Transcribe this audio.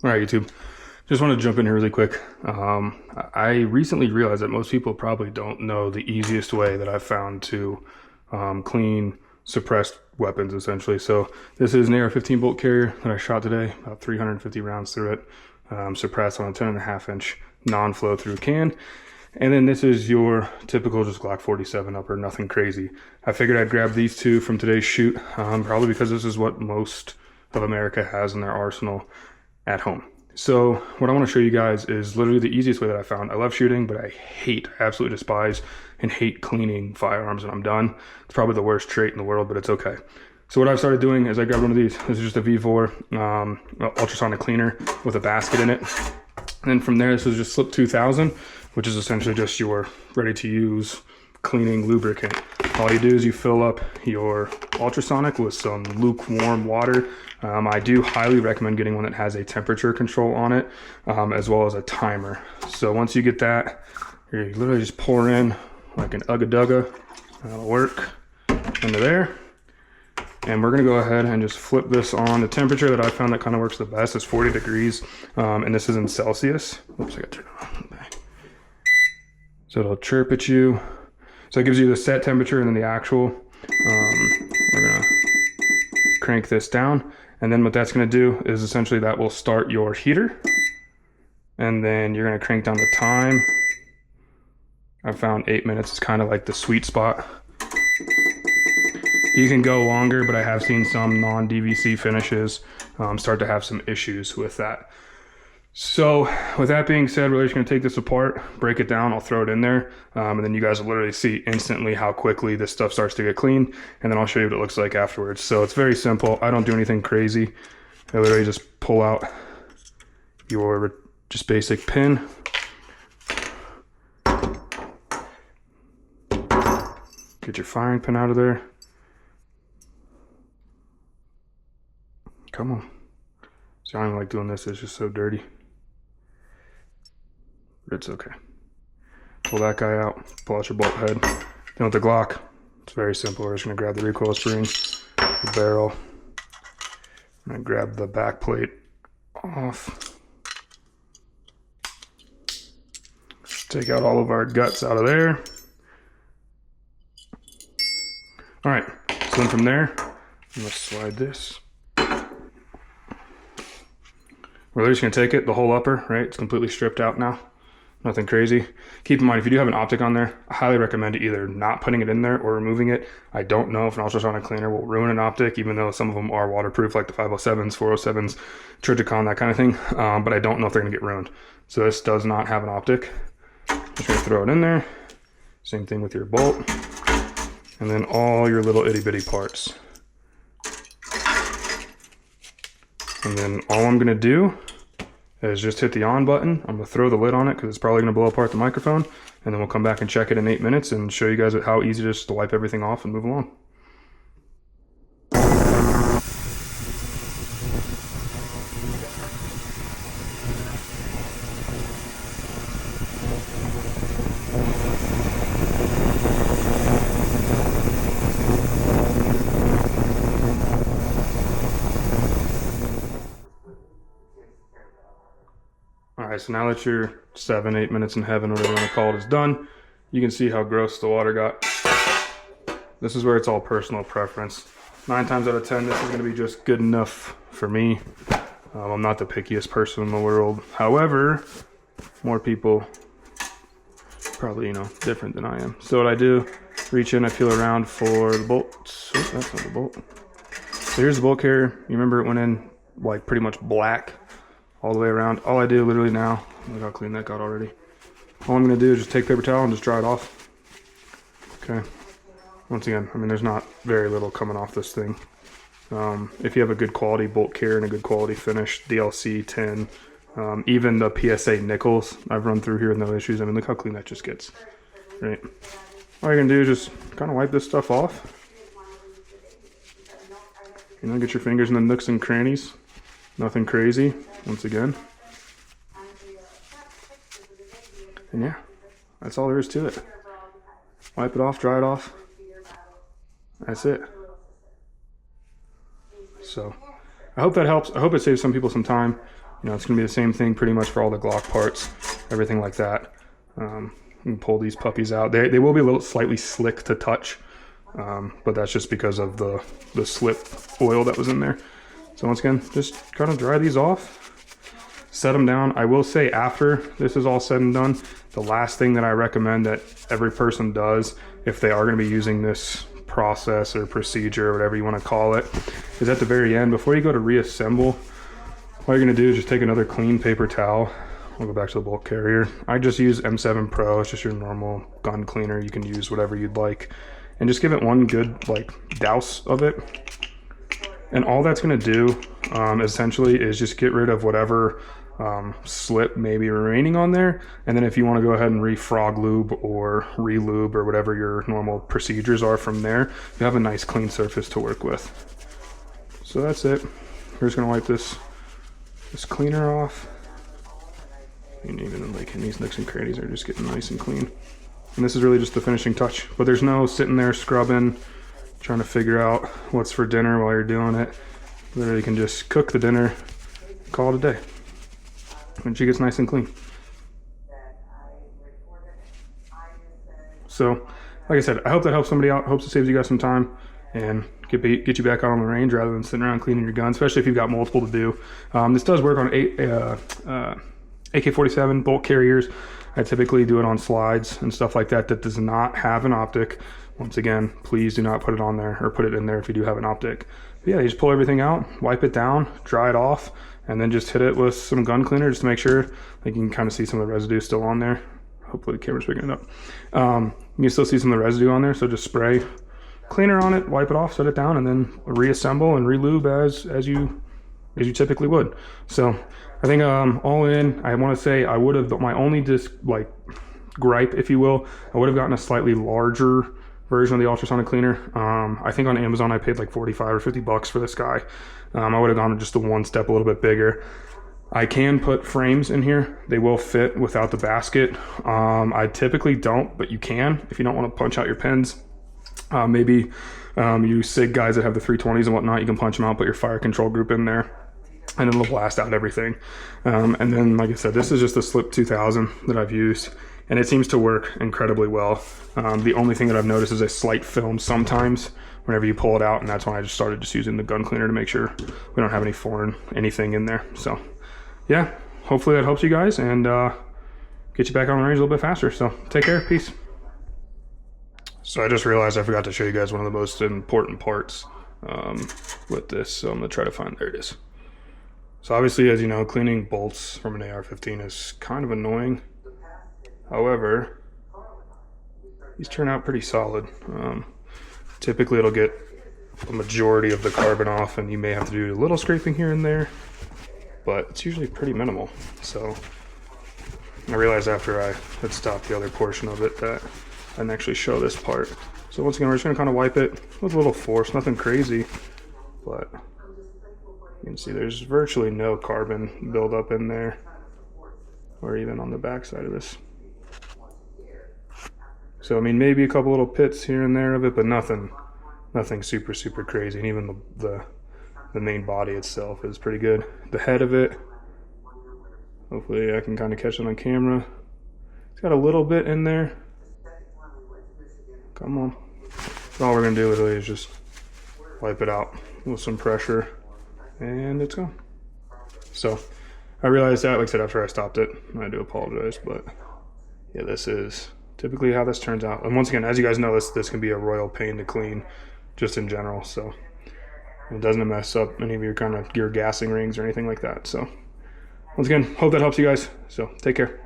All right, YouTube. Just want to jump in here really quick. I recently realized that most people probably don't know the easiest way that I've found to clean suppressed weapons, essentially. So this is an AR-15 bolt carrier that I shot today, about 350 rounds through it, suppressed on a 10.5-inch non-flow through can. And then this is your typical just Glock 47 upper, nothing crazy. I figured I'd grab these two from today's shoot, probably because this is what most of America has in their arsenal at home. So what I want to show you guys is literally the easiest way that I found. I love shooting, but I absolutely despise and hate cleaning firearms when I'm done. It's probably the worst trait in the world, but it's okay. So what I've started doing is I grabbed one of these. This is just a V4 ultrasonic cleaner with a basket in it. And then from there, this is just Slip 2000, which is essentially just your ready to use cleaning lubricant. All you do is you fill up your ultrasonic with some lukewarm water. I do highly recommend getting one that has a temperature control on it, as well as a timer. So once you get that, you literally just pour in like an Ugga Dugga. That'll work into there. And we're gonna go ahead and just flip this on. The temperature that I found that kind of works the best is 40 degrees, and this is in Celsius. Oops, I got to turn it on. Okay. So it'll chirp at you. So it gives you the set temperature and then the actual. We're gonna crank this down. And then what that's gonna do is essentially that will start your heater. And then you're gonna crank down the time. I found 8 minutes is kind of like the sweet spot. You can go longer, but I have seen some non-DVC finishes start to have some issues with that. So with that being said, we're just gonna take this apart, break it down, I'll throw it in there, and then you guys will literally see instantly how quickly this stuff starts to get clean, and then I'll show you what it looks like afterwards. So it's very simple. I don't do anything crazy. I literally just pull out your just basic pin. Get your firing pin out of there. Come on. See, I don't even like doing this, it's just so dirty. But it's okay. Pull that guy out, pull out your bolt head. Then with the Glock, it's very simple. We're just gonna grab the recoil spring, the barrel, and grab the back plate off. Take out all of our guts out of there. All right, so then from there, I'm gonna slide this. We're just gonna take it, the whole upper, right? It's completely stripped out now. Nothing crazy. Keep in mind, if you do have an optic on there, I highly recommend either not putting it in there or removing it. I don't know if an ultrasonic cleaner will ruin an optic, even though some of them are waterproof, like the 507s, 407s, Trijicon, that kind of thing. But I don't know if they're gonna get ruined. So this does not have an optic. Just gonna throw it in there. Same thing with your bolt. And then all your little itty bitty parts. And then all I'm gonna do is just hit the on button. I'm gonna throw the lid on it because it's probably gonna blow apart the microphone. And then we'll come back and check it in 8 minutes and show you guys how easy it is to wipe everything off and move along. All right, so now that your 7, 8 minutes in heaven, whatever you want to call it, is done, you can see how gross the water got. This is where it's all personal preference. 9 times out of 10, this is going to be just good enough for me. I'm not the pickiest person in the world. However, more people probably, different than I am. So what I do, reach in, I feel around for the bolts. Oh, that's not the bolt. So here's the bolt carrier. You remember it went in like pretty much black all the way around. All I do literally now, look how clean that got already. All I'm gonna do is just take paper towel and just dry it off. Okay. Once again, I mean, there's not very little coming off this thing. If you have a good quality bolt carrier and a good quality finish, DLC, tin, even the PSA nickels I've run through here with no issues. I mean, look how clean that just gets, right? All you're gonna do is just kind of wipe this stuff off. Get your fingers in the nooks and crannies. Nothing crazy, once again. And yeah, that's all there is to it. Wipe it off, dry it off. That's it. So I hope that helps. I hope it saves some people some time. You know, it's going to be the same thing pretty much for all the Glock parts, everything like that. You can pull these puppies out. They will be a little slightly slick to touch, but that's just because of the slip oil that was in there. So once again, just kind of dry these off, set them down. I will say after this is all said and done, the last thing that I recommend that every person does if they are going to be using this process or procedure or whatever you want to call it is at the very end, before you go to reassemble, all you're going to do is just take another clean paper towel. I'll go back to the bolt carrier. I just use M7 Pro. It's just your normal gun cleaner. You can use whatever you'd like, and just give it one good like douse of it. And all that's going to do essentially is just get rid of whatever slip may be remaining on there. And then if you want to go ahead and re-frog lube or re-lube or whatever your normal procedures are from there, you have a nice clean surface to work with. So that's it. We're just going to wipe this cleaner off. And even like in these nooks and crannies are just getting nice and clean. And this is really just the finishing touch. But there's no sitting there scrubbing, trying to figure out what's for dinner while you're doing it. Literally you can just cook the dinner, call it a day. And she gets nice and clean. So, like I said, I hope that helps somebody out. Hopes it saves you guys some time and get you back out on the range rather than sitting around cleaning your gun, especially if you've got multiple to do. This does work on AK-47 bolt carriers. I typically do it on slides and stuff like that does not have an optic. Once again, please do not put it on there or put it in there if you do have an optic. But yeah, you just pull everything out, wipe it down, dry it off, and then just hit it with some gun cleaner just to make sure like you can kind of see some of the residue still on there. Hopefully the camera's picking it up. You can still see some of the residue on there, so just spray cleaner on it, wipe it off, set it down, and then reassemble and re-lube as you typically would. So I think all in, I want to say I would have, my only gripe, if you will, I would have gotten a slightly larger version of the ultrasonic cleaner. I think on Amazon I paid like 45 or 50 bucks for this guy. I would have gone just the one step a little bit bigger. I can put frames in here. They will fit without the basket. I typically don't, but you can if you don't want to punch out your pins. Maybe you SIG guys that have the 320s and whatnot, you can punch them out, put your fire control group in there, and it'll blast out everything. And then, like I said, this is just a Slip 2000 that I've used, and it seems to work incredibly well. The only thing that I've noticed is a slight film sometimes whenever you pull it out, and that's when I just started just using the gun cleaner to make sure we don't have any foreign anything in there. So yeah, hopefully that helps you guys and get you back on the range a little bit faster. So take care, peace. So I just realized I forgot to show you guys one of the most important parts with this, so I'm gonna try to find, there it is. So obviously, as you know, cleaning bolts from an AR-15 is kind of annoying. However, these turn out pretty solid. Typically it'll get a majority of the carbon off, and you may have to do a little scraping here and there, but it's usually pretty minimal. So I realized after I had stopped the other portion of it that I didn't actually show this part. So once again, we're just gonna kind of wipe it with a little force, nothing crazy, but you can see there's virtually no carbon buildup in there, or even on the back side of this. So I mean, maybe a couple little pits here and there of it, but nothing super crazy. And even the main body itself is pretty good. The head of it, hopefully I can kind of catch it on camera. It's got a little bit in there. Come on. So all we're gonna do literally is just wipe it out with some pressure, and it's gone. So I realized that, like I said, after I stopped it. I do apologize, but yeah, this is typically how this turns out. And once again, as you guys know, this can be a royal pain to clean just in general, so it doesn't mess up any of your kind of gear gassing rings or anything like that. So once again, hope that helps you guys. So take care.